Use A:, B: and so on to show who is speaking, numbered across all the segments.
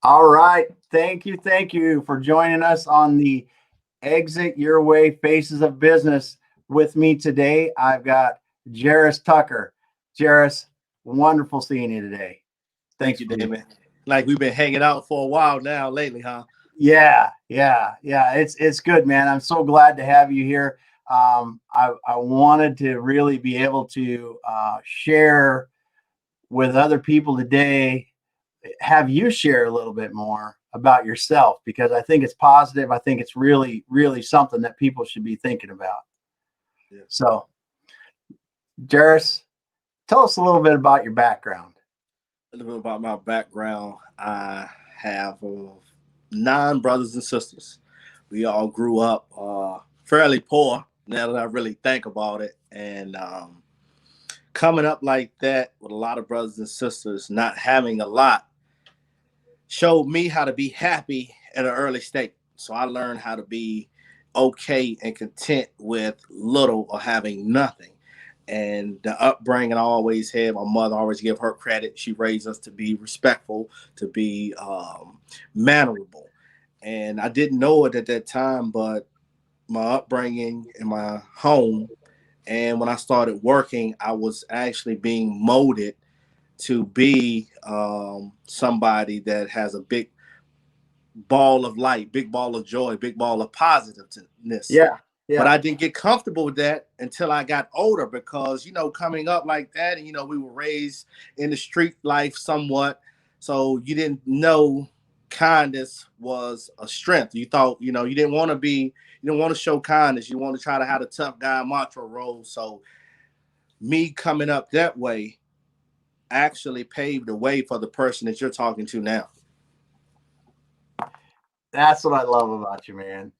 A: All right. Thank you for joining us on the Exit Your Way Faces of Business. With me today, I've got Jaris Tucker. Jaris, wonderful seeing you today.
B: Thank
A: Thanks
B: you,
A: for being.
B: David. Like we've been hanging out for a while now lately, huh?
A: Yeah. It's good, man. I'm so glad to have you here. I wanted to really be able to share with other people today, have you share a little bit more about yourself because I think it's positive. I think it's really something that people should be thinking about.
B: Yeah.
A: So, Jaris, tell us a little bit about your background.
B: A little bit about my background. I have 9 brothers and sisters. We all grew up fairly poor. Now that I really think about it, and coming up like that with a lot of brothers and sisters, not having a lot, showed me how to be happy at an early stage. So I learned how to be okay and content with little or having nothing. And the upbringing I always had, my mother always gave her credit. She raised us to be respectful, to be mannerable. And I didn't know it at that time, but my upbringing in my home, and when I started working, I was actually being molded to be somebody that has a big ball of light, big ball of joy, big ball of positiveness.
A: Yeah,
B: But
A: yeah,
B: I didn't get comfortable with that until I got older because, coming up like that, and, we were raised in the street life somewhat. So you didn't know kindness was a strength. You thought, you didn't want to you didn't want to show kindness. You want to try to have a tough guy mantra role. So me coming up that way actually paved the way for the person that you're talking to now.
A: that's what I love about you, man.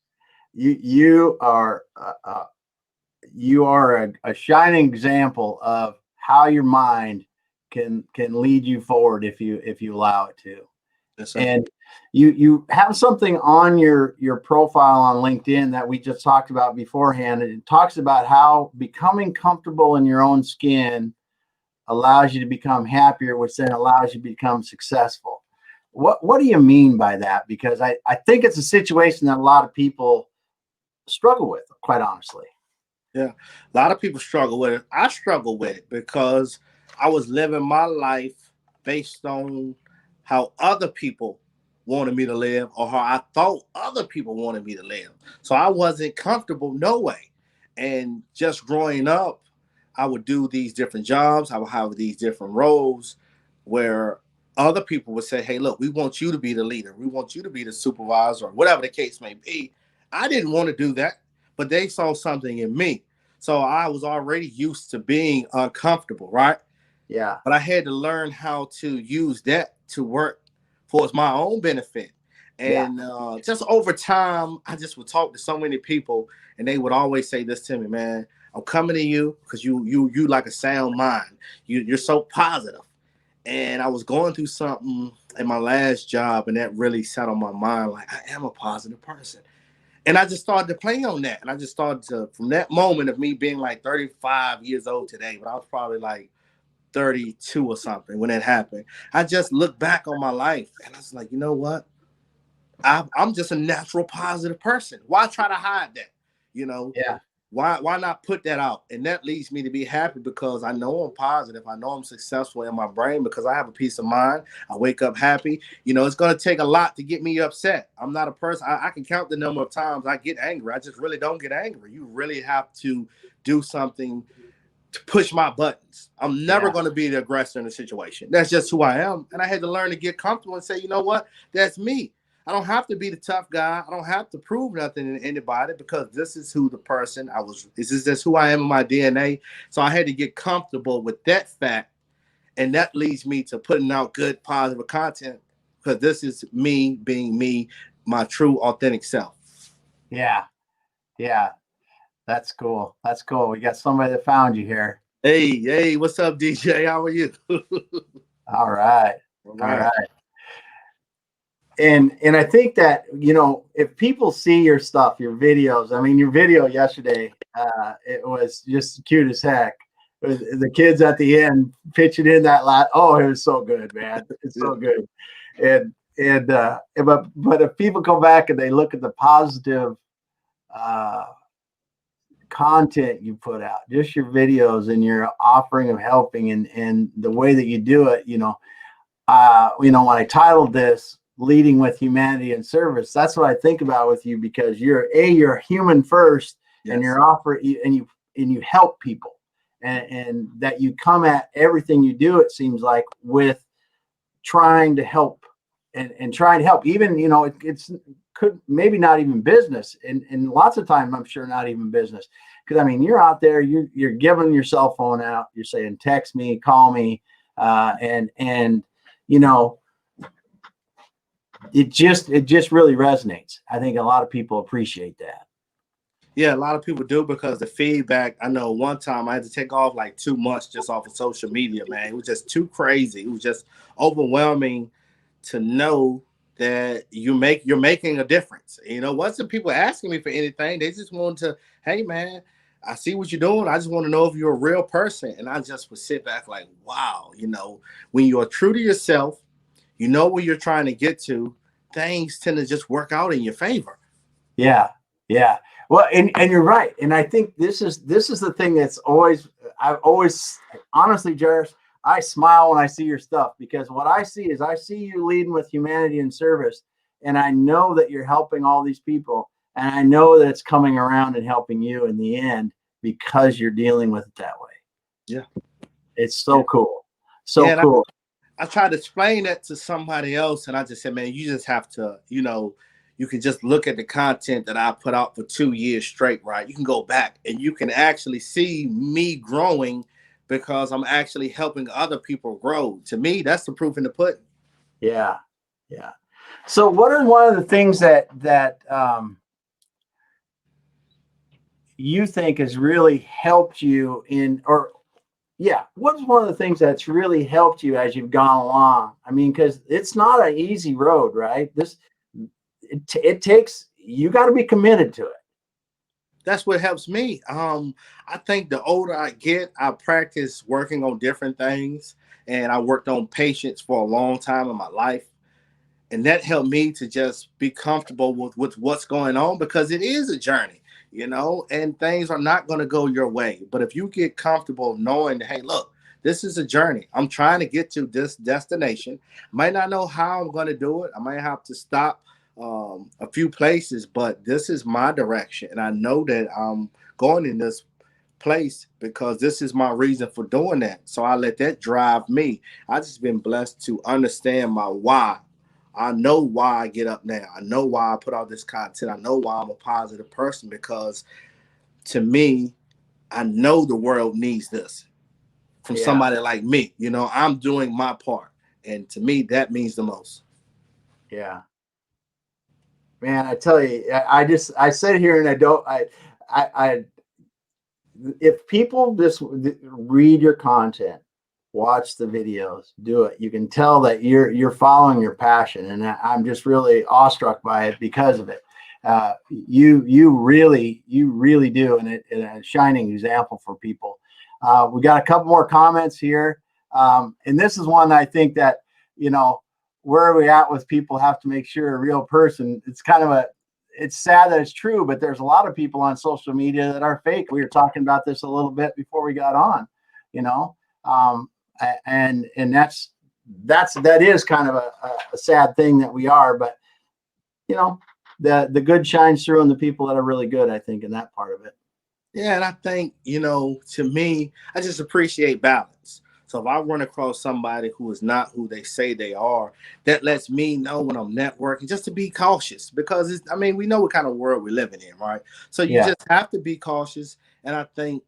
A: You are you are a shining example of how your mind can lead you forward if you allow it to.
B: Yes, sir.
A: And you have something on your profile on LinkedIn that we just talked about beforehand. And it talks about how becoming comfortable in your own skin allows you to become happier, which then allows you to become successful. What do you mean by that? Because I think it's a situation that a lot of people struggle with, quite honestly.
B: Yeah. A lot of people struggle with it. I struggle with it because I was living my life based on how other people wanted me to live or how I thought other people wanted me to live. So I wasn't comfortable no way. And just growing up, I would do these different jobs. I would have these different roles where other people would say, hey, look, we want you to be the leader. We want you to be the supervisor or whatever the case may be. I didn't want to do that, but they saw something in me. So I was already used to being uncomfortable, right?
A: Yeah.
B: But I had to learn how to use that to work for my own benefit.
A: Yeah.
B: And just over time, I just would talk to so many people, and they would always say this to me, man. I'm coming to you because you like a sound mind. You're so positive. And I was going through something in my last job, and that really sat on my mind. Like I am a positive person. And I just started to play on that. And I just started to, from that moment of me being like 35 years old today, but I was probably like 32 or something when it happened. I just looked back on my life and I was like, you know what? I'm just a natural positive person. Why try to hide that? You know,
A: Yeah.
B: why not put that out? And that leads me to be happy because I know I'm positive. I know I'm successful in my brain because I have a peace of mind. I wake up happy. It's going to take a lot to get me upset. I'm not a person. I can count the number of times I get angry. I just really don't get angry. You really have to do something to push my buttons. I'm never
A: Yeah.
B: going to be the aggressor in a situation. That's just who I am. And I had to learn to get comfortable and say, you know what? That's me. I don't have to be the tough guy. I don't have to prove nothing to anybody because this is who the person I was. This is just who I am in my DNA. So I had to get comfortable with that fact. And that leads me to putting out good, positive content because this is me being me, my true, authentic self.
A: Yeah. Yeah. That's cool. That's cool. We got somebody that found you here.
B: Hey, what's up, DJ? How are you?
A: All right.
B: All
A: All
B: right.
A: right. And I think that, if people see your stuff, your videos, I mean, your video yesterday, it was just cute as heck. With the kids at the end pitching in that lot. Oh, it was so good, man. It's
B: Yeah.
A: so good. And And but if people come back and they look at the positive uh, content you put out, just your videos and your offering of helping and the way that you do it, when I titled this "Leading with Humanity and Service," that's what I think about with you, because you're human first,
B: Yes.
A: and you're and you help people, and that you come at everything you do, it seems like, with trying to help and trying to help. Even it's could maybe not even business, and lots of times I'm sure not even business, because I mean you're out there, you're giving your cell phone out, you're saying text me, call me, and you know it just really resonates. I think a lot of people appreciate that.
B: Yeah, a lot of people do, because the feedback. I know one time I had to take off like 2 months just off of social media, man. It was just too crazy. It was just overwhelming to know that you're making a difference. Wasn't people asking me for anything. They just wanted to, hey man, I see what you're doing. I just want to know if you're a real person. And I just would sit back like, wow, when you are true to yourself, you know where you're trying to get to, things tend to just work out in your favor.
A: Yeah, yeah. Well, and you're right. And I think this is the thing that's I've always, honestly, Jaris, I smile when I see your stuff, because what I see is I see you leading with humanity and service, and I know that you're helping all these people, and I know that it's coming around and helping you in the end, because you're dealing with it that way.
B: Yeah.
A: It's so cool. So
B: Yeah,
A: cool.
B: I tried to explain that to somebody else, and I just said, man, you just have to, you can just look at the content that I put out for 2 years straight, right? You can go back and you can actually see me growing, because I'm actually helping other people grow. To me, that's the proof in the pudding.
A: Yeah, yeah. So, what are one of the things that you think has really helped you in, or yeah, what's one of the things that's really helped you as you've gone along? I mean, because it's not an easy road, right? It takes, you got to be committed to it.
B: That's what helps me. I think the older I get, I practice working on different things, and I worked on patience for a long time in my life. And that helped me to just be comfortable with what's going on, because it is a journey, and things are not going to go your way. But if you get comfortable knowing, hey, look, this is a journey. I'm trying to get to this destination. Might not know how I'm going to do it. I might have to stop a few places, but this is my direction. And I know that I'm going in this place because this is my reason for doing that. So I let that drive me. I just been blessed to understand my why. I know why I get up now. I know why I put out this content. I know why I'm a positive person, because to me, I know the world needs this from somebody like me. I'm doing my part. And to me, that means the most.
A: Yeah. Man, I tell you, I sit here and I if people just read your content, watch the videos, do it, you can tell that you're following your passion, and I'm just really awestruck by it because of it. You really do, and a shining example for people. We got a couple more comments here, and this is one I think that where are we at with people have to make sure a real person. It's sad that it's true, but there's a lot of people on social media that are fake. We were talking about this a little bit before we got on, you know, um, and that is kind of a sad thing that we are, but the good shines through on the people that are really good, I think, in that part of it.
B: Yeah, and I think, to me, I just appreciate balance. So if I run across somebody who is not who they say they are, that lets me know when I'm networking just to be cautious, because we know what kind of world we're living in, right? So you just have to be cautious. And I think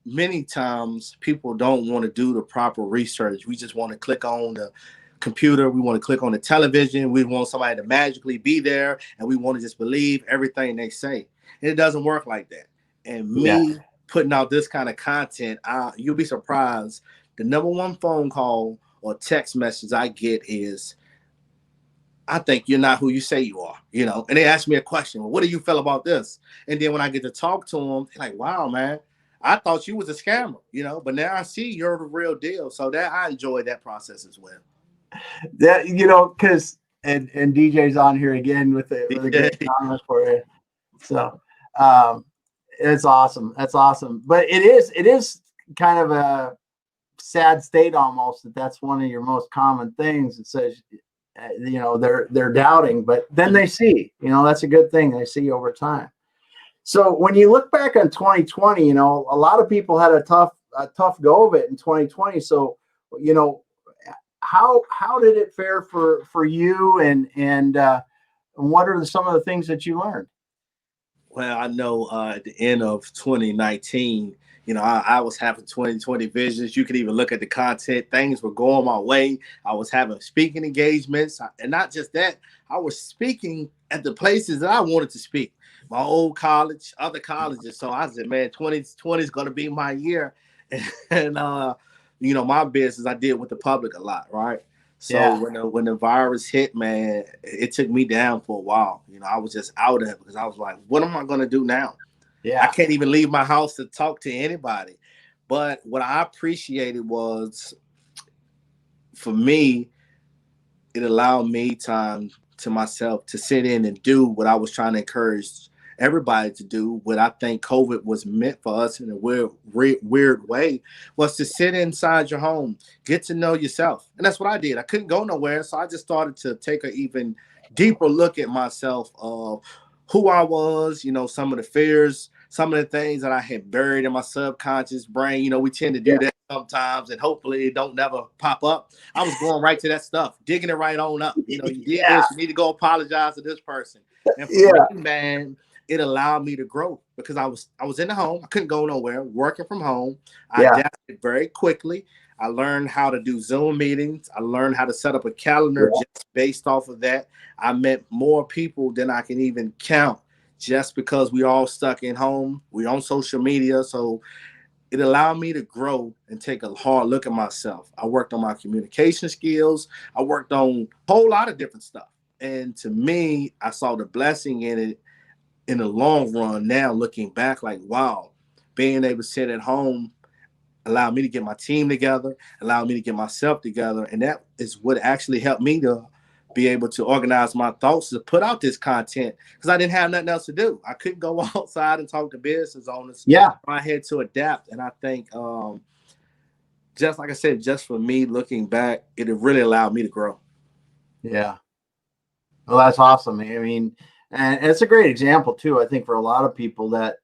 B: many times people don't want to do the proper research. We just want to click on the computer. We want to click on the television. We want somebody to magically be there, and we want to just believe everything they say. And it doesn't work like that. And me putting out this kind of content, you'll be surprised. The number one phone call or text message I get is, I think you're not who you say you are, and they ask me a question. Well, what do you feel about this? And then when I get to talk to them, they're like, wow, man, I thought you was a scammer, but now I see you're the real deal. So that I enjoy that process as well.
A: That, because and DJ's on here again with a great comment for you. So it's awesome. That's awesome. But it is kind of a sad state almost that's one of your most common things. It says, they're doubting, but then they see, that's a good thing. They see over time. So when you look back on 2020, a lot of people had a tough go of it in 2020. So, how did it fare for you, and what are some of the things that you learned?
B: Well, I know at the end of 2019, I was having 2020 visions. You could even look at the content. Things were going my way. I was having speaking engagements. And not just that, I was speaking at the places that I wanted to speak. My old college, other colleges. So I said, man, 2020 is going to be my year. And, my business, I did with the public a lot, right? So yeah. when the virus hit, man, it took me down for a while. I was just out of it because I was like, what am I going to do now? Yeah, I can't even leave my house to talk to anybody. But what I appreciated was, for me, it allowed me time to myself to sit in and do what I was trying to encourage everybody to do. What I think COVID was meant for us in a weird way was to sit inside your home, get to know yourself. And that's what I did. I couldn't go nowhere. So I just started to take an even deeper look at myself of who I was, some of the fears, some of the things that I had buried in my subconscious brain. We tend to do that sometimes, and hopefully it don't never pop up. I was going right to that stuff, digging it right on up. You did this, you need to go apologize to this person. And for me, man, it allowed me to grow because I was in the home. I couldn't go nowhere, working from home. I adapted very quickly. I learned how to do Zoom meetings. I learned how to set up a calendar just based off of that. I met more people than I can even count just because we all stuck in home. We're on social media. So it allowed me to grow and take a hard look at myself. I worked on my communication skills. I worked on a whole lot of different stuff. And to me, I saw the blessing in it in the long run. Now looking back, like, wow, being able to sit at home allowed me to get my team together, allowed me to get myself together. And that is what actually helped me to be able to organize my thoughts to put out this content because I didn't have nothing else to do. I couldn't go outside and talk to business owners. Yeah. I had to adapt. And I think, just like I said, just for me looking back, it really allowed me to grow.
A: Yeah. Well, that's awesome. I mean, and it's a great example too, I think, for a lot of people that,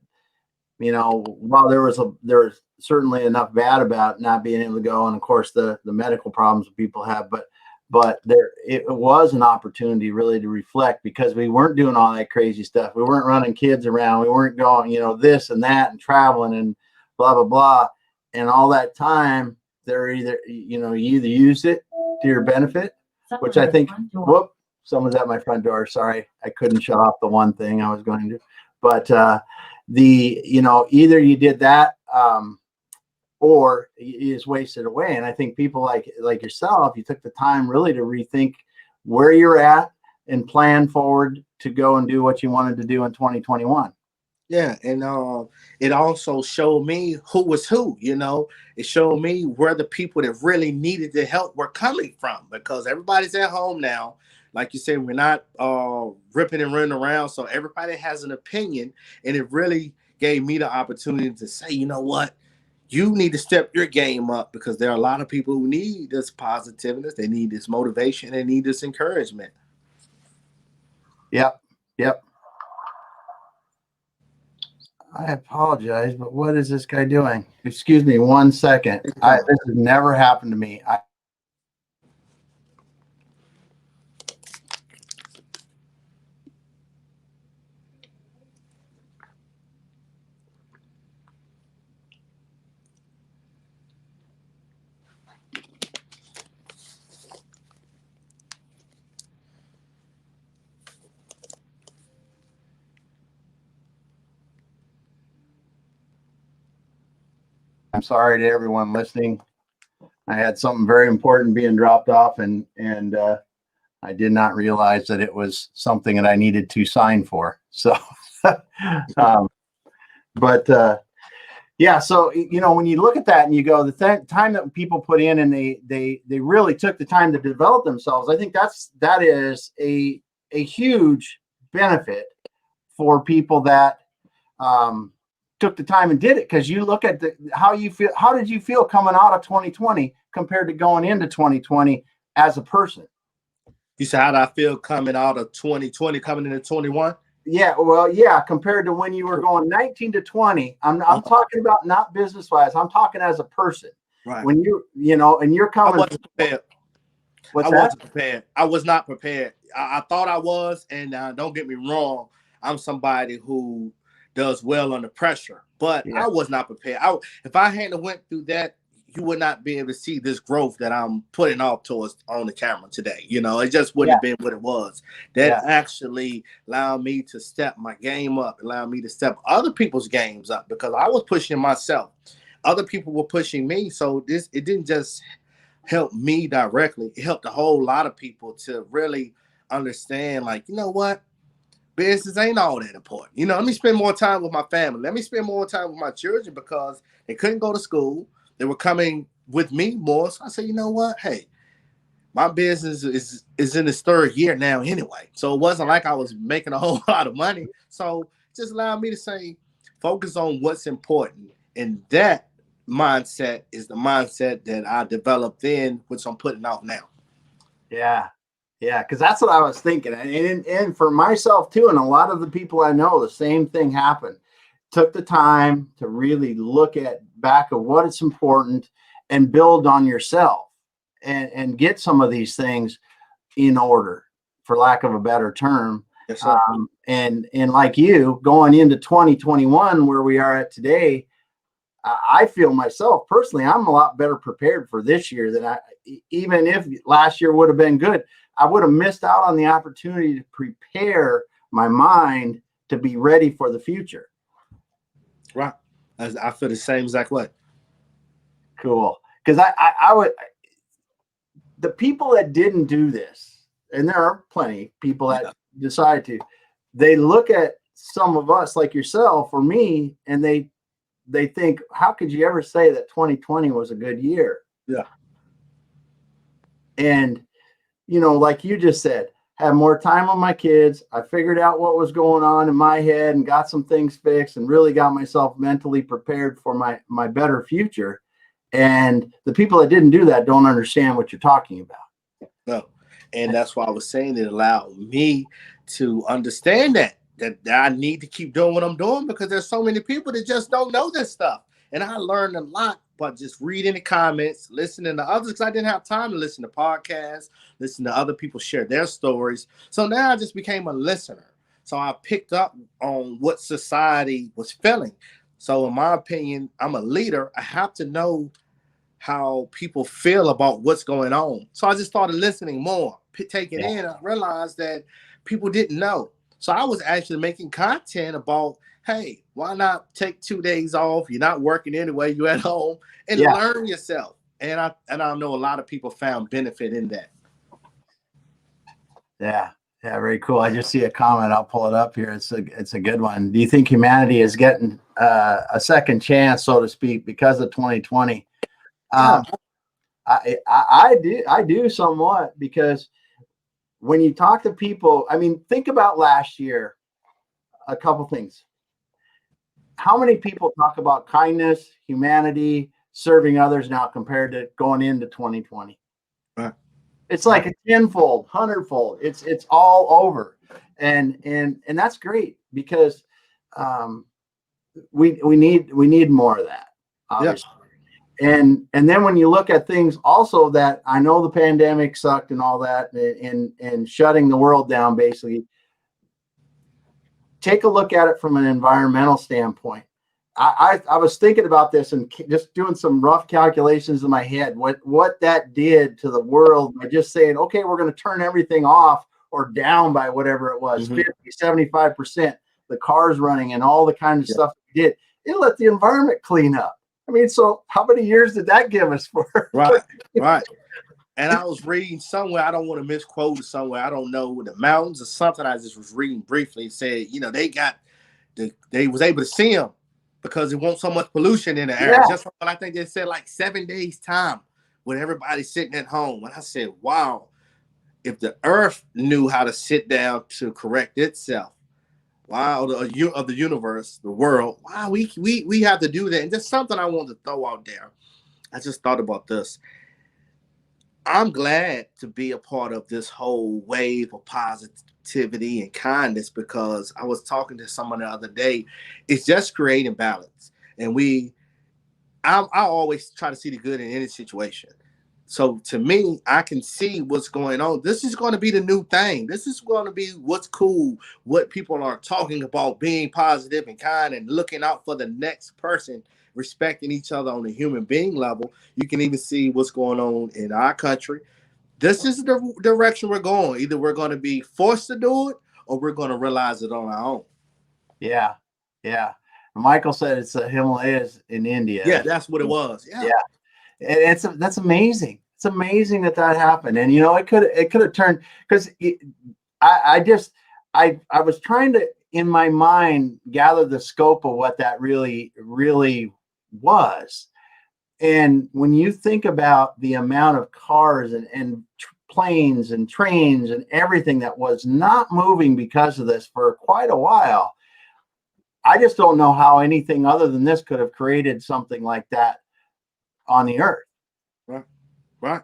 A: while there was certainly enough bad about not being able to go, and of course the medical problems that people have, but it was an opportunity really to reflect because we weren't doing all that crazy stuff. We weren't running kids around. We weren't going, this and that and traveling and blah, blah, blah. And all that time, they're either, you either used it to your benefit, which I think, someone's at my front door. Sorry, I couldn't shut off the one thing I was going to. But either you did that or you just wasted away. And I think people like yourself, you took the time really to rethink where you're at and plan forward to go and do what you wanted to do in 2021.
B: Yeah, and it also showed me who was who. It showed me where the people that really needed the help were coming from because everybody's at home now. Like you said, we're not ripping and running around, so everybody has an opinion, and it really gave me the opportunity to say, you know what, you need to step your game up because there are a lot of people who need this positiveness, they need this motivation, they need this encouragement.
A: Yep. I apologize, but what is this guy doing? Excuse me 1 second. This has never happened to me. I'm sorry to everyone listening. I had something very important being dropped off, and I did not realize that it was something that I needed to sign for. So, but Yeah. So, when you look at that and you go, the time that people put in and they really took the time to develop themselves, I think that is a huge benefit for people that took the time and did it. Because you look at how you feel. How did you feel coming out of 2020 compared to going into 2020 as a person?
B: You said, how did I feel coming out of 2020, coming into 21?
A: Yeah, well, yeah, compared to when you were going 19 to 20, I'm talking about not business wise. I'm talking as a person.
B: Right.
A: When and you're coming.
B: I wasn't prepared.
A: What's
B: I
A: that?
B: wasn't prepared. I was not prepared. I thought I was, and don't get me wrong, I'm somebody who does well under pressure, but
A: Yeah.
B: I was not prepared. If I hadn't went through that, you would not be able to see this growth that I'm putting off towards on the camera today. It just wouldn't have been what it was. That actually allowed me to step my game up, allowed me to step other people's games up, because I was pushing myself. Other people were pushing me. So it didn't just help me directly. It helped a whole lot of people to really understand, like, you know what? Business ain't all that important. Let me spend more time with my family. Let me spend more time with my children, because they couldn't go to school. They were coming with me more. So I said, you know what? Hey, my business is in its third year now anyway. So it wasn't like I was making a whole lot of money. So it just allowed me to say, focus on what's important. And that mindset is the mindset that I developed then, which I'm putting out now.
A: Yeah. Yeah, because that's what I was thinking. And for myself too, and a lot of the people I know, the same thing happened. Took the time to really look at back of what is important and build on yourself and get some of these things in order, for lack of a better term.
B: Yes, sir.
A: And like you, going into 2021, where we are at today, I feel myself personally, I'm a lot better prepared for this year than even if last year would have been good, I would have missed out on the opportunity to prepare my mind to be ready for the future.
B: Right. I feel the same exact way.
A: Cool. Because I would, the people that didn't do this, and there are plenty of people that decide to, they look at some of us like yourself or me, and they think, how could you ever say that 2020 was a good year?
B: Yeah.
A: And, like you just said, had more time with my kids. I figured out what was going on in my head and got some things fixed and really got myself mentally prepared for my better future. And the people that didn't do that don't understand what you're talking about.
B: No. And that's why I was saying it allowed me to understand that I need to keep doing what I'm doing, because there's so many people that just don't know this stuff. And I learned a lot by just reading the comments, listening to others, because I didn't have time to listen to podcasts, listen to other people share their stories. So now I just became a listener. So I picked up on what society was feeling. So in my opinion, I'm a leader. I have to know how people feel about what's going on. So I just started listening more, taking in. I realized that people didn't know. So I was actually making content about, hey, why not take 2 days off? You're not working anyway. You're at home, and learn yourself. And I know a lot of people found benefit in that.
A: Yeah. Yeah. Very cool. I just see a comment. I'll pull it up here. It's a good one. Do you think humanity is getting a second chance, so to speak, because of 2020? I do somewhat, because when you talk to people, I mean, think about last year, a couple things. How many people talk about kindness, humanity, serving others now compared to going into 2020?
B: Right.
A: It's like a tenfold, hundredfold. It's all over. And that's great, because we need more of that, obviously. And then when you look at things also, that I know the pandemic sucked and all that, and shutting the world down, basically, take a look at it from an environmental standpoint. I was thinking about this and just doing some rough calculations in my head, what that did to the world by just saying, okay, we're going to turn everything off or down by whatever it was, 50, 75%, the cars running and all the kind of stuff we did. It let the environment clean up. I mean, so how many years did that give us for?
B: Right. And I was reading somewhere, I don't want to misquote somewhere, I don't know, the mountains or something. I just was reading briefly. It said, they was able to see them because it won't so much pollution in the air.
A: Yeah.
B: Just what I think they said, like 7 days time when everybody's sitting at home. And I said, wow, if the earth knew how to sit down to correct itself, wow, of the universe, the world, wow, we have to do that. And just something I want to throw out there. I just thought about this. I'm glad to be a part of this whole wave of positivity and kindness, because I was talking to someone the other day. It's just creating balance. And I always try to see the good in any situation. So to me, I can see what's going on. This is going to be the new thing. This is going to be what's cool, what people are talking about, being positive and kind and looking out for the next person, respecting each other on a human being level. You can even see what's going on in our country. This is the direction we're going. Either we're going to be forced to do it or we're going to realize it on our own.
A: Yeah. Yeah. Michael said it's the Himalayas in India.
B: Yeah, that's what it was. Yeah.
A: And that's amazing. It's amazing that happened. And it could have turned, because I was trying to, in my mind, gather the scope of what that really was. And when you think about the amount of cars and planes and trains and everything that was not moving because of this for quite a while, I just don't know how anything other than this could have created something like that on the earth.
B: Right.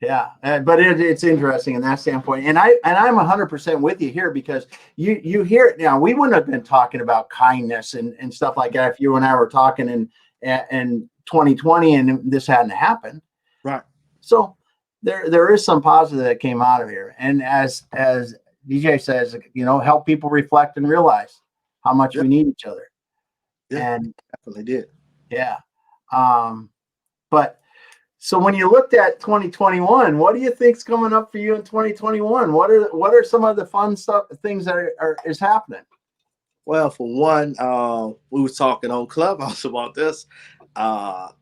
A: Yeah. But it's interesting in that standpoint. And I'm 100% with you here, because you hear it now. We wouldn't have been talking about kindness and stuff like that if you and I were talking in 2020 and this hadn't happened.
B: Right.
A: So there is some positive that came out of here. And as DJ says, help people reflect and realize how much we need each other.
B: Yeah,
A: and
B: definitely did.
A: Yeah. But so when you looked at 2021, what do you think's coming up for you in 2021? What are some of the fun things that is happening?
B: Well, for one, we were talking on Clubhouse about this. I've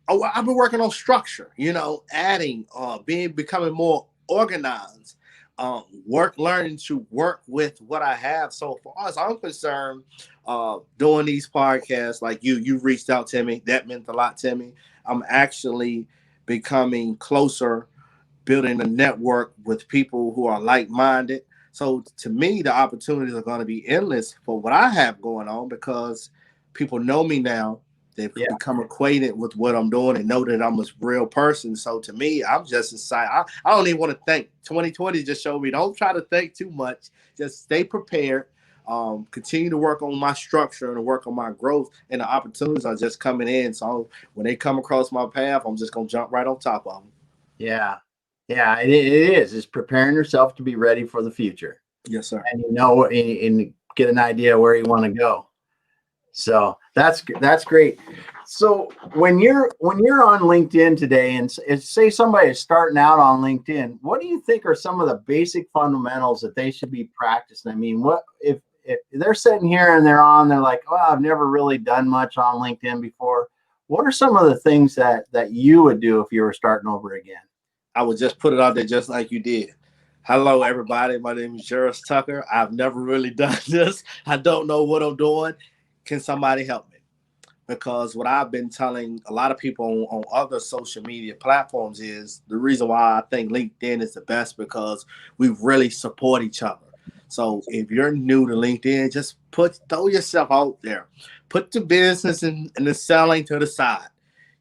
B: been working on structure, adding, becoming more organized, learning to work with what I have. So far as I'm concerned, doing these podcasts, like you reached out to me, that meant a lot to me. I'm actually becoming closer, building a network with people who are like-minded. So to me, the opportunities are going to be endless for what I have going on, because people know me now. They've become acquainted with what I'm doing and know that I'm a real person. So to me, I'm just excited. I don't even want to think. 2020 just showed me, don't try to think too much. Just stay prepared. Continue to work on my structure and work on my growth, and the opportunities are just coming in. So when they come across my path, I'm just going to jump right on top of them.
A: Yeah. Yeah, it is. It's preparing yourself to be ready for the future.
B: Yes, sir.
A: And and get an idea where you want to go. So that's great. So when you're on LinkedIn today, and say somebody is starting out on LinkedIn, what do you think are some of the basic fundamentals that they should be practicing? I mean, what if they're sitting here and they're like, oh, I've never really done much on LinkedIn before. What are some of the things that you would do if you were starting over again?
B: I would just put it out there just like you did. Hello, everybody. My name is Jaris Tucker. I've never really done this. I don't know what I'm doing. Can somebody help me? Because what I've been telling a lot of people on other social media platforms is the reason why I think LinkedIn is the best, because we really support each other. So if you're new to LinkedIn, just throw yourself out there. Put the business and the selling to the side.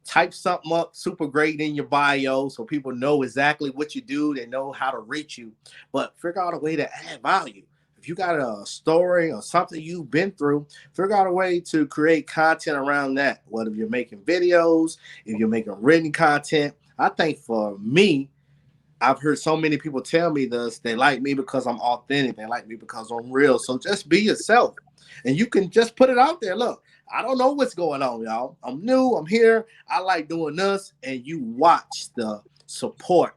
B: Type something up super great in your bio so people know exactly what you do. They know how to reach you. But figure out a way to add value. If you got a story or something you've been through, figure out a way to create content around that. Whether you're making videos, if you're making written content. I think for me, I've heard so many people tell me this. They like me because I'm authentic. They like me because I'm real. So just be yourself. And you can just put it out there. Look, I don't know what's going on, y'all. I'm new. I'm here. I like doing this. And you watch the support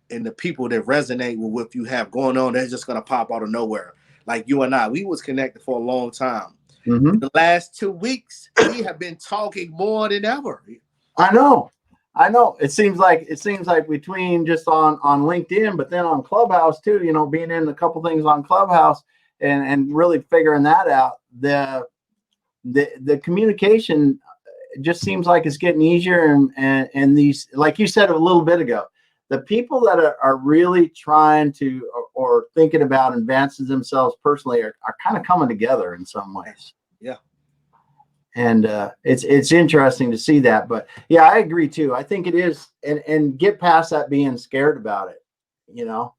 B: and the people that resonate with what you have going on. They're just going to pop out of nowhere. Like you and I, we was connected for a long time.
A: Mm-hmm.
B: In the last 2 weeks, we have been talking more than ever.
A: I know. It seems like between just on LinkedIn, but then on Clubhouse too, being in a couple things on Clubhouse and really figuring that out, the communication just seems like it's getting easier. And these, like you said a little bit ago, the people that are really trying to or thinking about advancing themselves personally are kind of coming together in some ways.
B: Yeah.
A: And it's interesting to see that. But yeah, I agree too. I think it is, and get past that being scared about it, you know,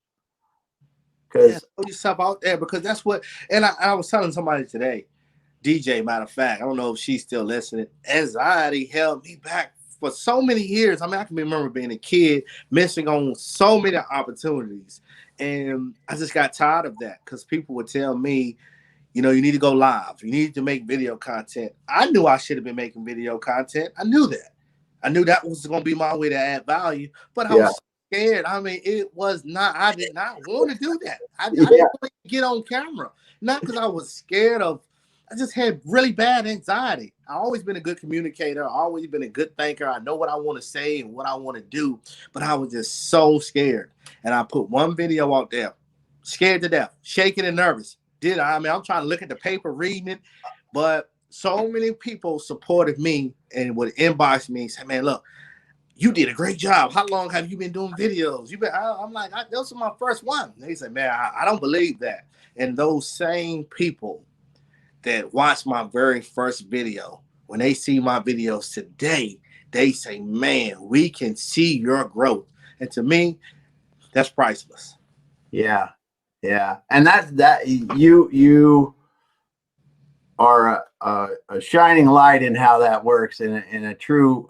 A: because
B: put yourself out there, because that's what. And I was telling somebody today, DJ, matter of fact, I don't know if she's still listening. Anxiety held me back for so many years. I mean, I can remember being a kid, missing on so many opportunities. And I just got tired of that because people would tell me, you know, you need to go live. You need to make video content. I knew I should have been making video content. I knew that. I knew that was going to be my way to add value, but I was scared. I mean, it was not, I did not want to do that. I didn't want to get on camera. Not because I was scared of, I just had really bad anxiety. I've always been a good communicator. I've always been a good thinker. I know what I want to say and what I want to do, but I was just so scared. And I put one video out there, scared to death, shaking and nervous. I mean, I'm trying to look at the paper, reading it, but so many people supported me and would inbox me and say, man, look, you did a great job. How long have you been doing videos? I'm like, those are my first one. They say, man, I don't believe that. And those same people that watched my very first video, when they see my videos today, they say, man, we can see your growth. And to me, that's priceless.
A: Yeah. Yeah. And that you are a shining light in how that works in a true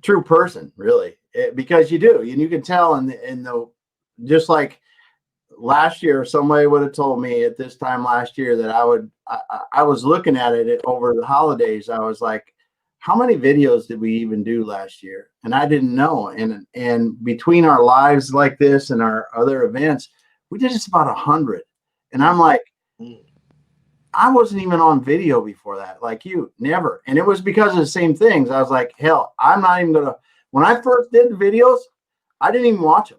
A: person, really, because you do, and you can tell in the just like last year, somebody would have told me at this time last year that I was looking at it over the holidays. I was like, how many videos did we even do last year? And I didn't know. And between our lives like this and our other events, we did just about 100. And I'm like, I wasn't even on video before that, like you, never. And it was because of the same things. I was like, hell, I'm not even going to, when I first did the videos, I didn't even watch them.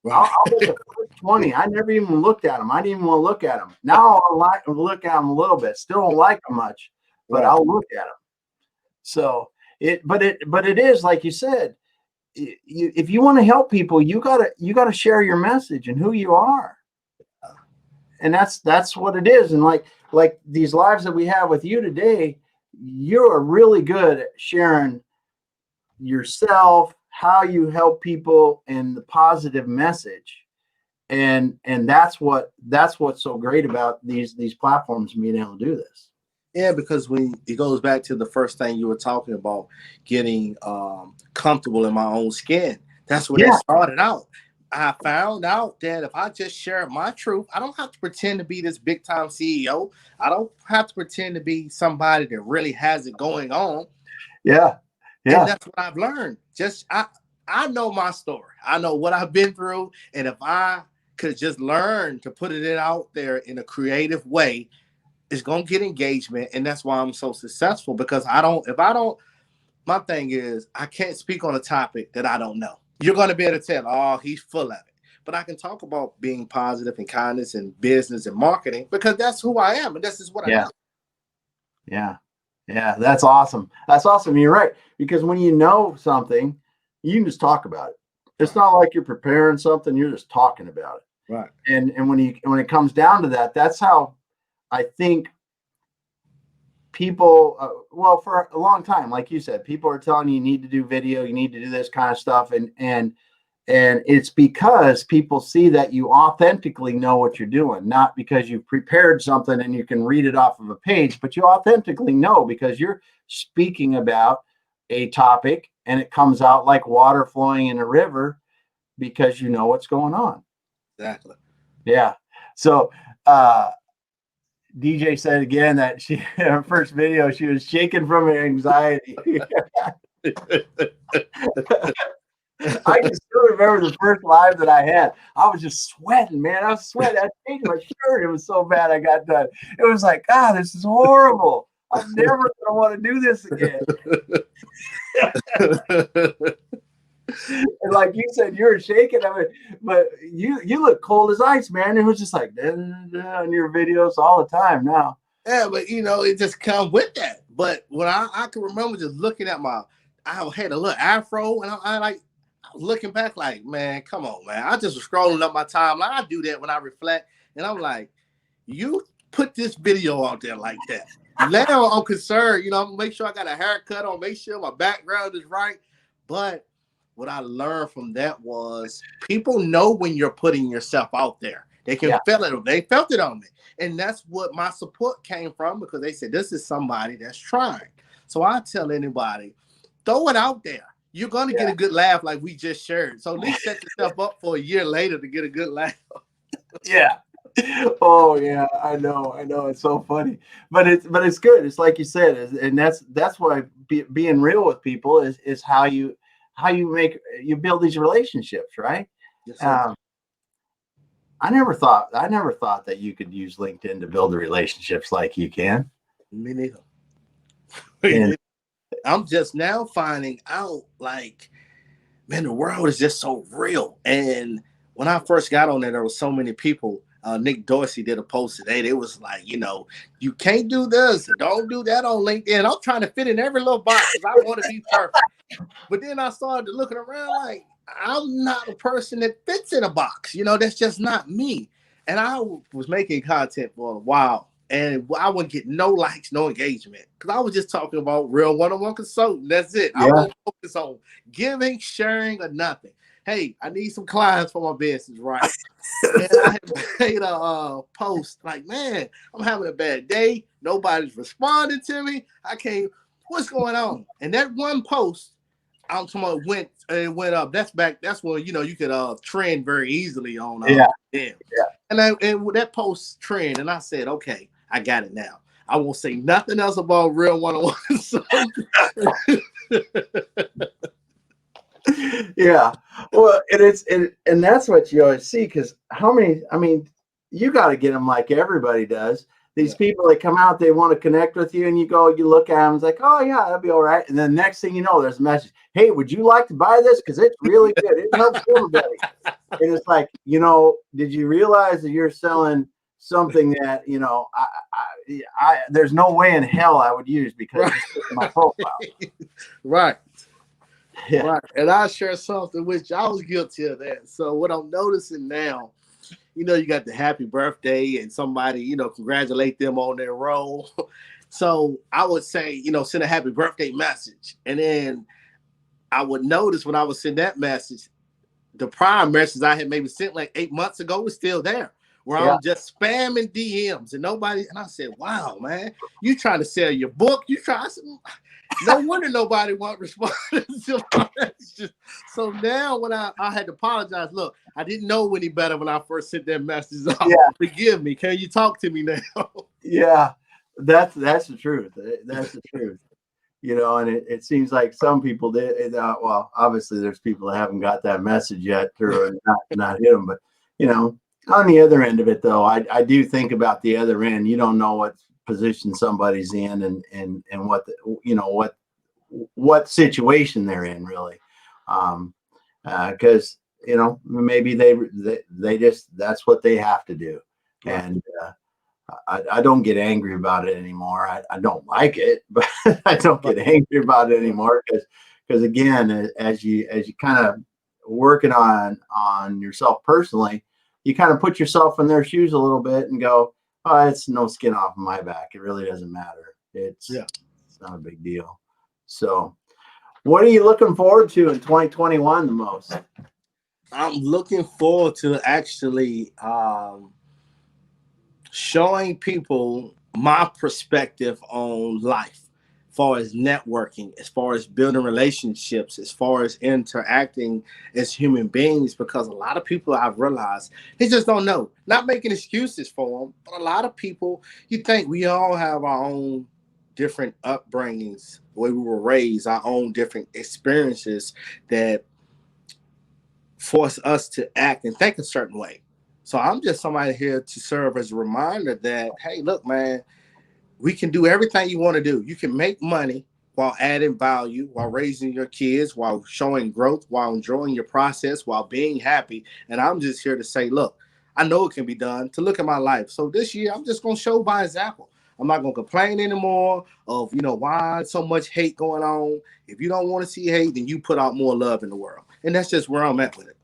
A: Right. I'll look at the first 20. I never even looked at them. I didn't even want to look at them. Now I'll look at them a little bit. Still don't like them much, but I'll look at them. So but it is like you said. If you want to help people, you gotta share your message and who you are, and that's what it is. And like these lives that we have with you today, you're really good at sharing yourself, how you help people, and the positive message. And that's what's so great about these platforms, being able to do this.
B: Yeah, because when it goes back to the first thing you were talking about, getting comfortable in my own skin. That's where that started out. I found out that if I just share my truth, I don't have to pretend to be this big time CEO. I don't have to pretend to be somebody that really has it going on.
A: Yeah. Yeah.
B: And that's what I've learned. I know my story. I know what I've been through. And if I could just learn to put it out there in a creative way, it's going to get engagement. And that's why I'm so successful, because my thing is, I can't speak on a topic that I don't know. You're going to be able to tell, oh, he's full of it. But I can talk about being positive and kindness and business and marketing, because that's who I am. And this is what I know.
A: Yeah. Yeah. That's awesome. That's awesome. You're right. Because when you know something, you can just talk about it. It's not like you're preparing something. You're just talking about it.
B: Right.
A: And when it comes down to that, that's how I think people, for a long time, like you said, people are telling you need to do video, you need to do this kind of stuff. And it's because people see that you authentically know what you're doing, not because you've prepared something and you can read it off of a page, but you authentically know because you're speaking about a topic and it comes out like water flowing in a river because you know what's going on.
B: Exactly.
A: Yeah. So, DJ said again that her first video, she was shaking from anxiety. I can still remember the first live that I had. I was just sweating, man. I was sweating. I changed my shirt. It was so bad I got done. It was like, God, this is horrible. I'm never going to want to do this again. And like you said, you were shaking. I mean, but you look cold as ice, man. It was just like on your videos all the time now.
B: Yeah, but you know, it just comes with that. But when I can remember just looking at I had a little afro, and I was looking back like, man, come on, man. I just was scrolling up my timeline. I do that when I reflect, and I'm like, you put this video out there like that. Now I'm concerned, you know, make sure I got a haircut on, make sure my background is right. But what I learned from that was people know when you're putting yourself out there. They can feel it. They felt it on me. And that's what my support came from, because they said, this is somebody that's trying. So I tell anybody, throw it out there. You're going to get a good laugh like we just shared. So at least set yourself up for a year later to get a good laugh.
A: Yeah. Oh yeah, I know. It's so funny, but it's good. It's like you said, and that's why being real with people is how you build these relationships, right?
B: Yes, sir.
A: I never thought that you could use LinkedIn to build the relationships like you can.
B: Me neither.
A: And
B: I'm just now finding out, like, man, the world is just so real. And when I first got on there was so many people. Nick Dorsey did a post today. It was like, you know, you can't do this, don't do that on LinkedIn. I'm trying to fit in every little box because I want to be perfect. But then I started looking around like, I'm not a person that fits in a box. You know, that's just not me. And I was making content for a while, and I wouldn't get no likes, no engagement, because I was just talking about real one-on-one consulting. That's it. I won't focus on giving, sharing, or nothing. Hey, I need some clients for my business, right? And I had made a post like, man, I'm having a bad day. Nobody's responding to me. I can't. What's going on? And that one post, I'm talking about, went up. That's when, you know, you could trend very easily on And that post trend, and I said, okay, I got it now. I won't say nothing else about real one-on-one. So
A: yeah, well, and that's what you always see, because how many, I mean, you got to get them like everybody does. These people that come out, they want to connect with you, and you look at them, it's like, oh yeah, that'd be all right. And then next thing you know, there's a message, hey, would you like to buy this? Because it's really good. It helps everybody. And it's like, you know, did you realize that you're selling something that, you know, I there's no way in hell I would use, because it's my profile.
B: Right.
A: Yeah.
B: Right. And I share something which I was guilty of that. So what I'm noticing now, you know, you got the happy birthday and somebody, you know, congratulate them on their role. So I would say, you know, send a happy birthday message. And then I would notice when I would send that message, the prior message I had maybe sent like 8 months ago was still there, where I'm just spamming DMs and nobody. And I said, wow, man, you trying to sell your book? You try? I said, no wonder nobody won't respond. So now when I had to apologize, look, I didn't know any better when I first sent that message off. Yeah. Forgive me. Can you talk to me now?
A: Yeah, that's the truth. That's the truth. You know, and it seems like some people did. Well, obviously there's people that haven't got that message yet, or not hit them. But, you know, on the other end of it, though, I do think about the other end. You don't know what position somebody's in, and what you know what situation they're in, really, because you know, maybe they just, that's what they have to do. Right. And I don't get angry about it anymore. I don't like it, but I don't get angry about it anymore, because again, as you kind of working on yourself personally, you kind of put yourself in their shoes a little bit and go, oh, it's no skin off of my back. It really doesn't matter. It's not a big deal. So what are you looking forward to in 2021 the most?
B: I'm looking forward to actually showing people my perspective on life, as far as networking, as far as building relationships, as far as interacting as human beings, because a lot of people, I've realized, they just don't know. Not making excuses for them, but a lot of people, you think we all have our own different upbringings, the way we were raised, our own different experiences that force us to act and think a certain way. So I'm just somebody here to serve as a reminder that, hey, look, man, we can do everything you want to do. You can make money while adding value, while raising your kids, while showing growth, while enjoying your process, while being happy. And I'm just here to say, look, I know it can be done. To look at my life. So this year, I'm just going to show by example. I'm not gonna complain anymore of why so much hate going on. If you don't want to see hate, then you put out more love in the world, and that's just where I'm at with it.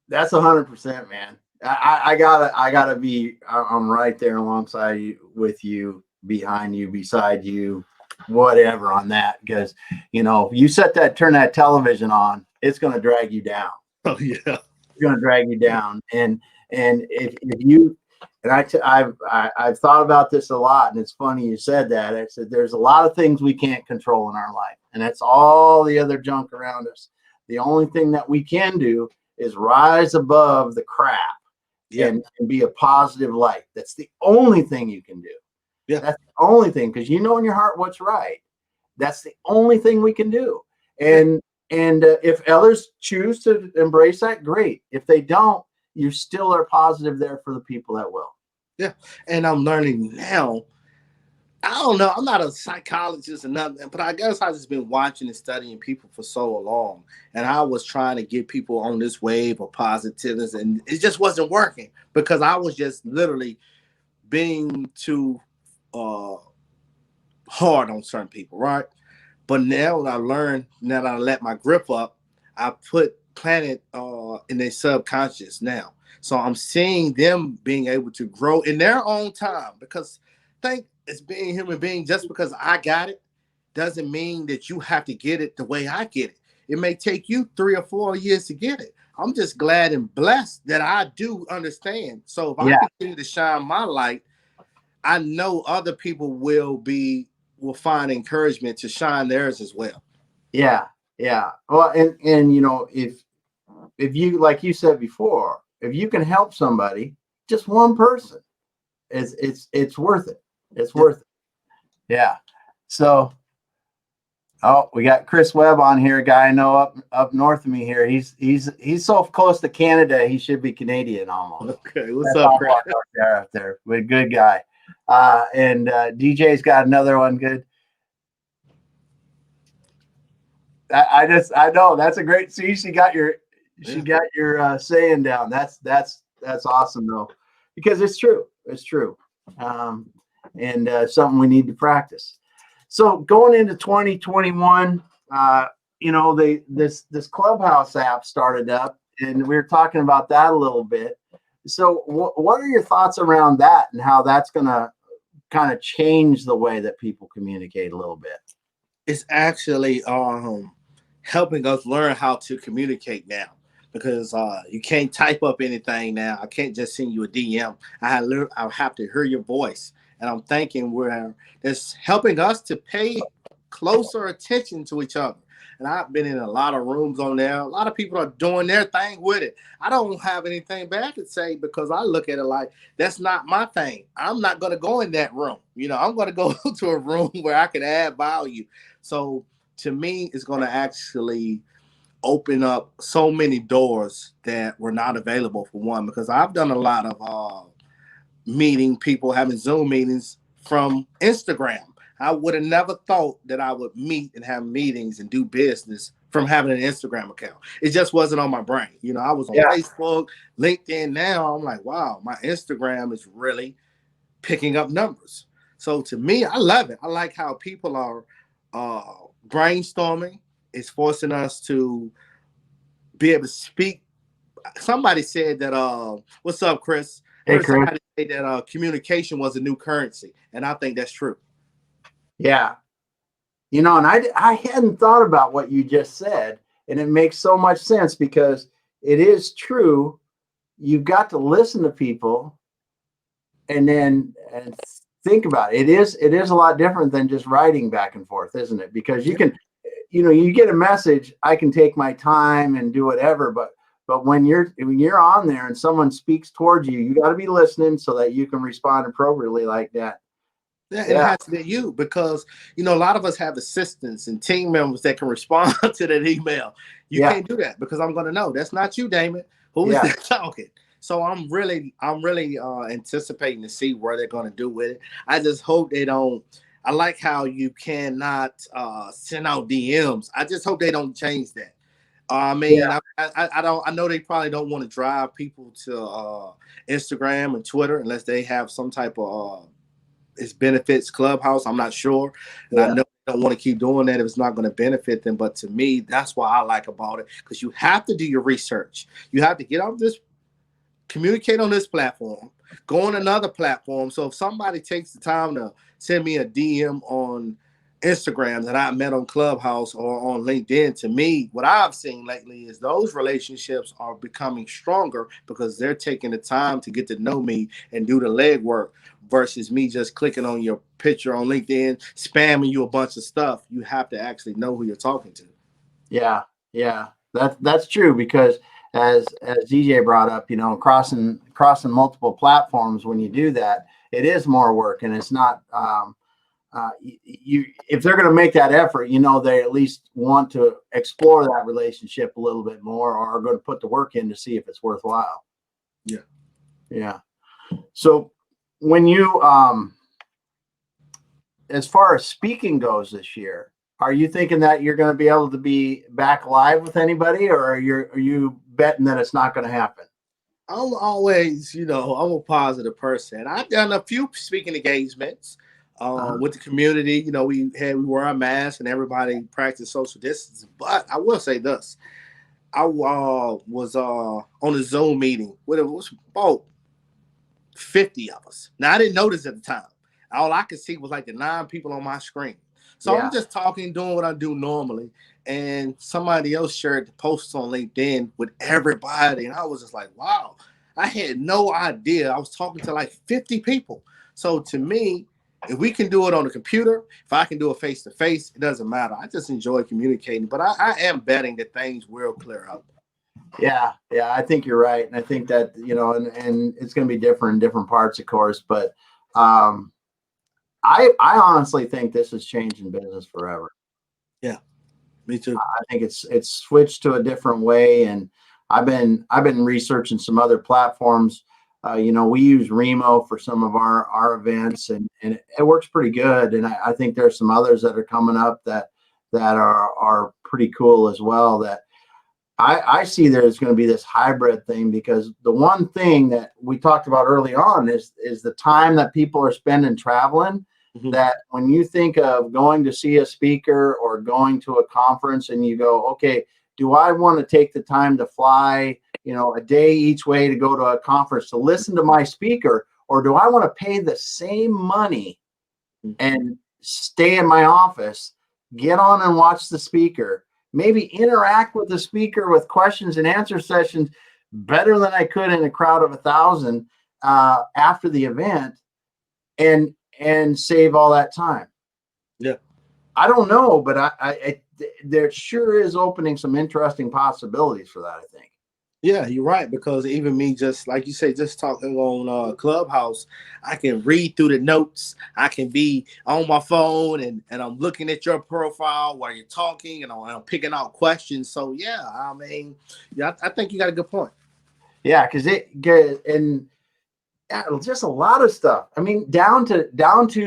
A: That's 100%, man. I gotta be. I'm right there alongside you, with you, behind you, beside you, whatever on that. Because you turn that television on, it's gonna drag you down.
B: Oh yeah,
A: It's gonna drag you down. And if you and I've thought about this a lot, and it's funny you said that. I said there's a lot of things we can't control in our life, and that's all the other junk around us. The only thing that we can do is rise above the crap
B: yeah,
A: and be a positive light. That's the only thing you can do.
B: yeah.
A: That's the only thing, because in your heart what's right. That's the only thing we can do. And if others choose to embrace that, great. If they don't, you still are positive there for the people that will.
B: Yeah, and I'm learning now. I don't know. I'm not a psychologist or nothing, but I guess I've just been watching and studying people for so long, and I was trying to get people on this wave of positiveness, and it just wasn't working because I was just literally being too uh, hard on certain people, right? But now that I learned, now that I let my grip up, I planted in their subconscious now. So I'm seeing them being able to grow in their own time, because think it's being a human being. Just because I got it doesn't mean that you have to get it the way I get it. It may take you 3 or 4 years to get it. I'm just glad and blessed that I do understand. So if I
A: Yeah,
B: continue to shine my light, I know other people will find encouragement to shine theirs as well.
A: yeah, yeah. Well, and if you, like you said before, if you can help somebody, just one person, it's worth it. It's
B: Yeah.
A: worth it. Yeah. So, oh, we got Chris Webb on here, a guy I know up north of me here. He's so close to Canada, he should be Canadian almost.
B: Okay, what's
A: That's
B: up,
A: all
B: Chris?
A: up there. With a good guy. And DJ's got another one good. I know that's a great. See, she got your saying down. That's awesome though, because it's true. It's true, and something we need to practice. So going into 2021, this Clubhouse app started up, and we were talking about that a little bit. So what are your thoughts around that, and how that's going to kind of change the way that people communicate a little bit?
B: It's actually helping us learn how to communicate now, because you can't type up anything now. I can't just send you a DM. I have to hear your voice, and I'm thinking where it's helping us to pay closer attention to each other. And I've been in a lot of rooms on there. A lot of people are doing their thing with it. I don't have anything bad to say, because I look at it like that's not my thing. I'm not going to go in that room. I'm going to go to a room where I can add value. So to me, it's going to actually open up so many doors that were not available, for one, because I've done a lot of meeting people, having Zoom meetings from Instagram. I would have never thought that I would meet and have meetings and do business from having an Instagram account. It just wasn't on my brain. I was on
A: Yeah,
B: Facebook, LinkedIn. Now I'm like, wow, my Instagram is really picking up numbers. So to me, I love it. I like how people are brainstorming. It's forcing us to be able to speak. Somebody said that, what's up, Chris? I
A: hey
B: heard
A: Chris.
B: somebody say that communication was a new currency. And I think that's true.
A: Yeah, and I hadn't thought about what you just said, and it makes so much sense, because it is true. You've got to listen to people, and then think about it. It is a lot different than just writing back and forth, isn't it? Because you
B: Yeah.
A: can, you get a message, I can take my time and do whatever, but when you're on there and someone speaks towards you, you got to be listening so that you can respond appropriately like that.
B: Yeah, it
A: Yeah,
B: has to be you, because a lot of us have assistants and team members that can respond to that email. You
A: yeah,
B: can't do that, because I'm going to know that's not you, Damon. Who is
A: yeah,
B: that talking? So I'm really anticipating to see where they're going to do with it. I just hope they don't. I like how you cannot send out DMs. I just hope they don't change that. I
A: yeah,
B: mean, I don't. I know they probably don't want to drive people to Instagram and Twitter unless they have some type of it benefits Clubhouse. I'm not sure, and I know they don't want to keep doing that if it's not going to benefit them. But to me, that's what I like about it, because you have to do your research. You have to get off this, communicate on this platform, go on another platform. So if somebody takes the time to send me a DM on Instagram that I met on Clubhouse or on LinkedIn, to me, what I've seen lately is those relationships are becoming stronger because they're taking the time to get to know me and do the legwork versus me just clicking on your picture on LinkedIn, spamming you a bunch of stuff. You have to actually know who you're talking to.
A: Yeah, yeah, that's true, because as DJ brought up, crossing multiple platforms, when you do that, it is more work, and it's not. If they're going to make that effort, they at least want to explore that relationship a little bit more, or are going to put the work in to see if it's worthwhile. Yeah. So when you, as far as speaking goes this year, are you thinking that you're going to be able to be back live with anybody, or are you betting that it's not going to happen?
B: I'm always, I'm a positive person. I've done a few speaking engagements. With the community, we wear our masks and everybody practice social distance. But I will say this: I was on a Zoom meeting with it was about 50 of us. Now I didn't notice at the time. All I could see was like the 9 people on my screen. So I'm just talking, doing what I do normally, and somebody else shared the post on LinkedIn with everybody, and I was just like, wow! I had no idea I was talking to like 50 people. So to me, if we can do it on the computer, if I can do it face to face, it doesn't matter. I just enjoy communicating, but I am betting that things will clear up.
A: Yeah, I think you're right, and I think that and it's going to be different in different parts, of course. But I honestly think this is changing business forever.
B: Yeah, me too.
A: I think it's switched to a different way, and I've been researching some other platforms. We use Remo for some of our events, and it works pretty good. And I think there's some others that are coming up that are pretty cool as well. That I see there's going to be this hybrid thing, because the one thing that we talked about early on is the time that people are spending traveling. Mm-hmm. That when you think of going to see a speaker or going to a conference, and you go, okay, do I want to take the time to fly, a day each way to go to a conference to listen to my speaker, or do I want to pay the same money and stay in my office, get on and watch the speaker, maybe interact with the speaker with questions and answer sessions better than I could in a crowd of 1,000 after the event, and save all that time?
B: Yeah,
A: I don't know, but I there sure is opening some interesting possibilities for that, I think.
B: Yeah, you're right, because even me, just like you say, just talking on Clubhouse, I can read through the notes. I can be on my phone and I'm looking at your profile while you're talking, and I'm picking out questions. So yeah, I think you got a good point.
A: Yeah, because just a lot of stuff. I mean, down to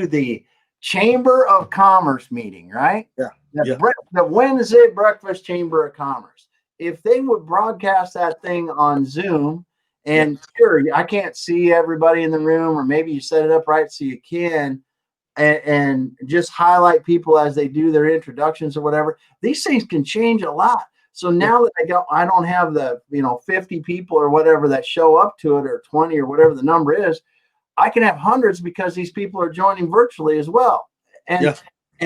A: the Chamber of Commerce meeting, right?
B: Yeah.
A: The Wednesday Breakfast Chamber of Commerce. If they would broadcast that thing on Zoom, and sure, I can't see everybody in the room, or maybe you set it up right so you can, and just highlight people as they do their introductions or whatever. These things can change a lot. So now that I don't have the 50 people or whatever that show up to it, or 20 or whatever the number is, I can have hundreds, because these people are joining virtually as well. And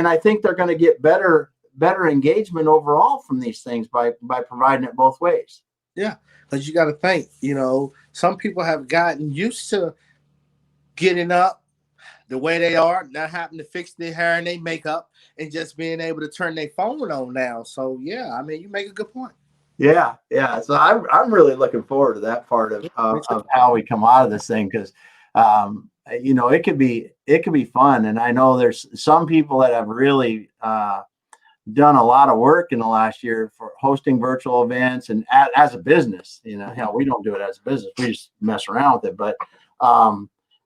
A: I think they're going to get better engagement overall from these things by providing it both ways.
B: Yeah, because you got to think, some people have gotten used to getting up the way they are, not having to fix their hair and their makeup, and just being able to turn their phone on now. So yeah, I mean, you make a good point.
A: Yeah. So I'm really looking forward to that part of how we come out of this thing, because it could be fun, and I know there's some people that have really done a lot of work in the last year for hosting virtual events, and as a business, we don't do it as a business, we just mess around with it, but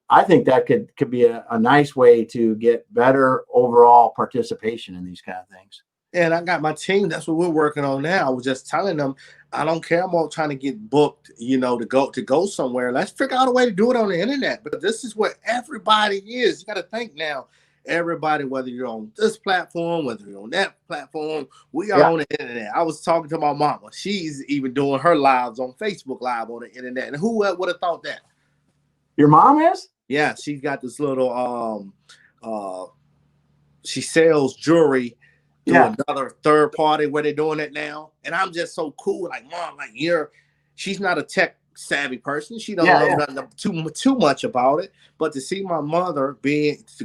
A: I think that could be a nice way to get better overall participation in these kind of things.
B: And I got my team. That's what we're working on now. I was just telling them, I don't care about trying to get booked, to go somewhere. Let's figure out a way to do it on the internet. But this is where everybody is. You got to think now. Everybody, whether you're on this platform, whether you're on that platform, we are
A: Yeah.
B: on the internet. I was talking to my mama. She's even doing her lives on Facebook Live on the internet. And who would have thought that?
A: Your mom is?
B: Yeah, she's got this little she sells jewelry through
A: Yeah.
B: another third party where they're doing it now. And I'm just so cool. Like, mom, like she's not a tech savvy person. She don't know nothing too much about it. But to see my mother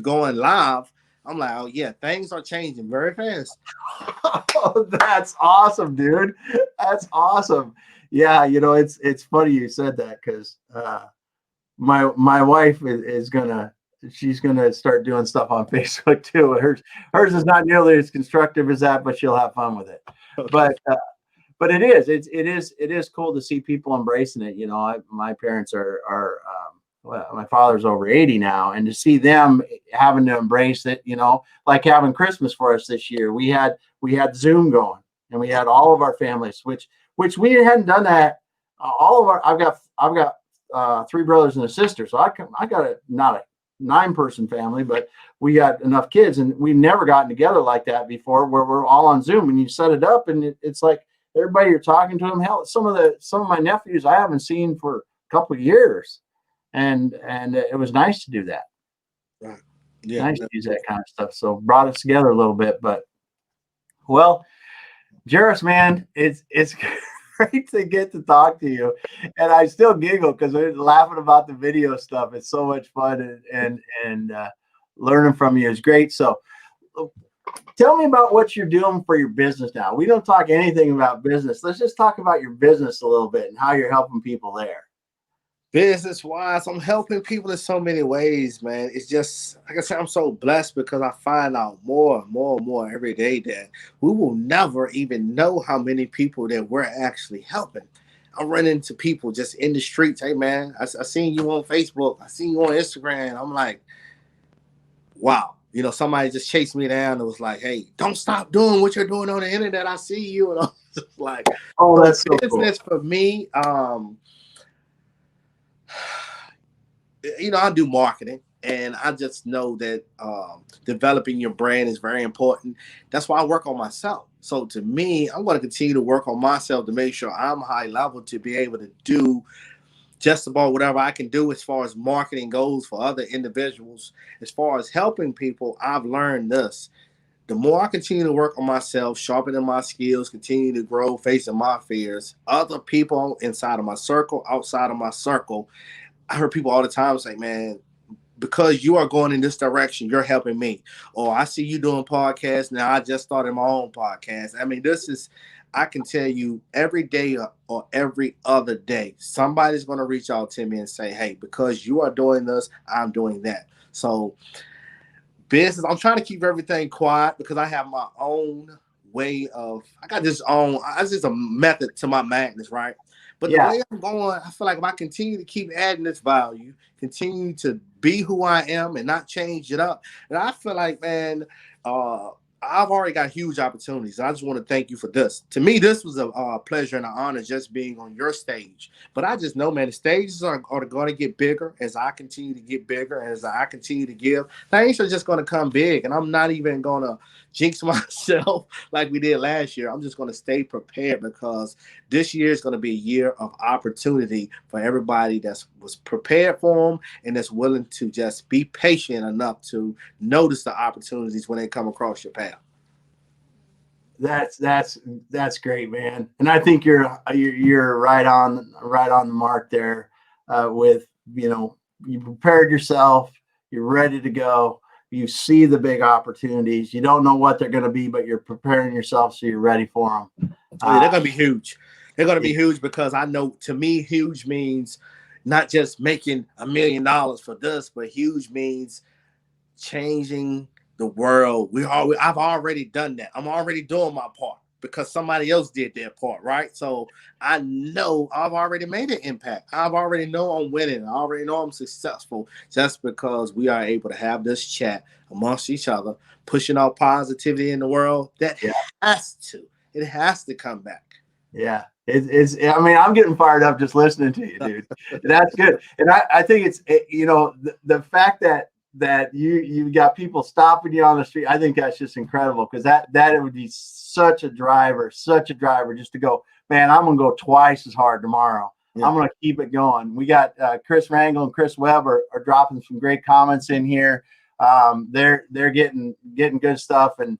B: going live, I'm like, oh yeah, things are changing very fast.
A: Oh, that's awesome, dude. That's awesome. Yeah, it's funny you said that because my wife she's gonna start doing stuff on Facebook too. Hers is not nearly as constructive as that, but she'll have fun with it.
B: Okay.
A: But it is cool to see people embracing it. My parents are well, my father's over 80 now, and to see them having to embrace it, like having Christmas for us this year, we had Zoom going, and we had all of our families, which we hadn't done that. I've got 3 brothers and a sister, so I got not a 9-person family, but we got enough kids, and we never gotten together like that before, where we're all on Zoom, and you set it up, and it's like everybody you're talking to them. Hell, some of my nephews I haven't seen for a couple of years, and it was nice to do that.
B: Right. Yeah.
A: Nice to use that kind of stuff. So brought us together a little bit, but well, Jaris, man, it's great to get to talk to you, and I still giggle because we're laughing about the video stuff. It's so much fun, and learning from you is great. So tell me about what you're doing for your business now. We don't talk anything about business. Let's just talk about your business a little bit and how you're helping people there.
B: Business wise, I'm helping people in so many ways, man. It's just, like I said, I'm so blessed because I find out more and more and more every day that we will never even know how many people that we're actually helping. I run into people just in the streets. Hey, man, I seen you on Facebook. I seen you on Instagram. I'm like, wow. Somebody just chased me down and was like, hey, don't stop doing what you're doing on the internet. I see you. And I was just like,
A: oh, that's so
B: business
A: cool.
B: for me. I do marketing, and I just know that developing your brand is very important. That's why I work on myself. So to me, I'm going to continue to work on myself to make sure I'm high level to be able to do just about whatever I can do as far as marketing goes for other individuals. As far as helping people, I've learned this. The more I continue to work on myself, sharpening my skills, continue to grow, facing my fears, other people inside of my circle, outside of my circle, I heard people all the time say, man, because you are going in this direction, you're helping me. Or I see you doing podcasts. Now I just started my own podcast. I mean, I can tell you every day or every other day, somebody's going to reach out to me and say, hey, because you are doing this, I'm doing that. So business, I'm trying to keep everything quiet because I have my own way of, it's just a method to my madness, right? But the way I'm going, I feel like if I continue to keep adding this value, continue to be who I am and not change it up, and I feel like, man, I've already got huge opportunities. I just want to thank you for this. To me, this was a pleasure and an honor just being on your stage. But I just know, man, the stages are going to get bigger as I continue to get bigger, and as I continue to give. Things are just going to come big, and I'm not even going to jinx myself like we did last year. I'm just going to stay prepared because this year is going to be a year of opportunity for everybody that was prepared for them and that's willing to just be patient enough to notice the opportunities when they come across your path.
A: That's great, man. And I think you're right on the mark there. With you prepared yourself, you're ready to go. You see the big opportunities. You don't know what they're going to be, but you're preparing yourself so you're ready for them.
B: They're going to be huge. They're going to be huge because I know, to me, huge means not just making $1 million for this, but huge means changing the world. I've already done that. I'm already doing my part. because somebody else did their part, right? So I know I've already made an impact. I've already know I'm winning. I already know I'm successful just because we are able to have this chat amongst each other, pushing out positivity in the world. That it has to come back.
A: Yeah. I mean, I'm getting fired up just listening to you, dude. That's good. And I think the fact that you got people stopping you on the street, I think that's just incredible, because that it would be such a driver just to go, man, I'm going to go twice as hard tomorrow. Yeah. I'm going to keep it going. We got Chris Rangel and Chris Webb are dropping some great comments in here. They're getting good stuff and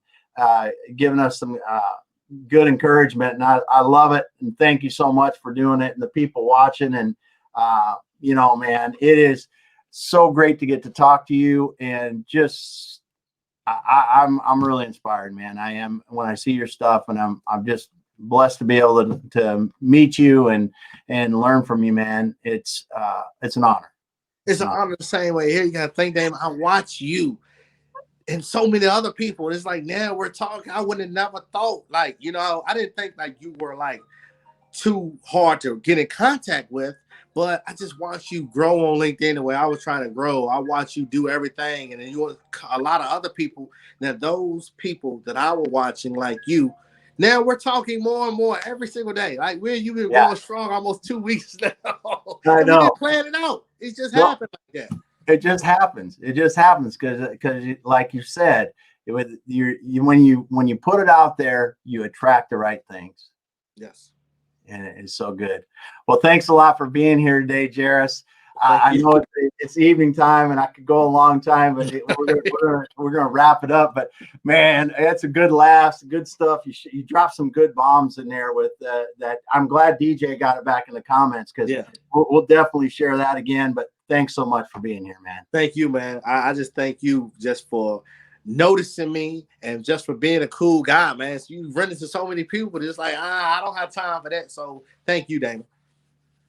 A: giving us some good encouragement, and I love it, and thank you so much for doing it, and the people watching. And man, it is so great to get to talk to you, and just I'm really inspired, man. I am, when I see your stuff, and I'm just blessed to be able to meet you and learn from you, man. It's an honor.
B: It's an honor the same way. Here you gotta think, Dame, I watch you and so many other people. It's like, now we're talking. I would have never thought, I didn't think you were too hard to get in contact with, but I just watched you grow on LinkedIn the way I was trying to grow. I watched you do everything. And then a lot of other people. Now, those people that I was watching like you, now we're talking more and more every single day. You've been going strong almost 2 weeks now.
A: I know.
B: We didn't plan it out. It just happened like that.
A: It just happens. Because like you said, when you put it out there, you attract the right things.
B: Yes.
A: And it's so good. Well, thanks a lot for being here today, Jaris. I know it's evening time, and I could go a long time, but we're gonna wrap it up. But man, it's a good laughs, good stuff. You dropped some good bombs in there with that. I'm glad DJ got it back in the comments, because we'll definitely share that again. But thanks so much for being here, man.
B: Thank you, man. I just thank you just for noticing me and just for being a cool guy, man. So you run into so many people, but it's I don't have time for that. So thank you, Damon.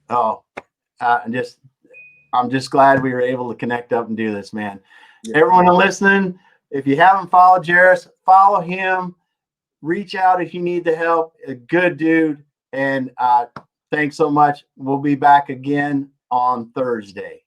A: Oh, I'm just glad we were able to connect up and do this, man. Yeah. Everyone listening, if you haven't followed Jaris, follow him. Reach out if you need the help. A good dude. And thanks so much. We'll be back again on Thursday.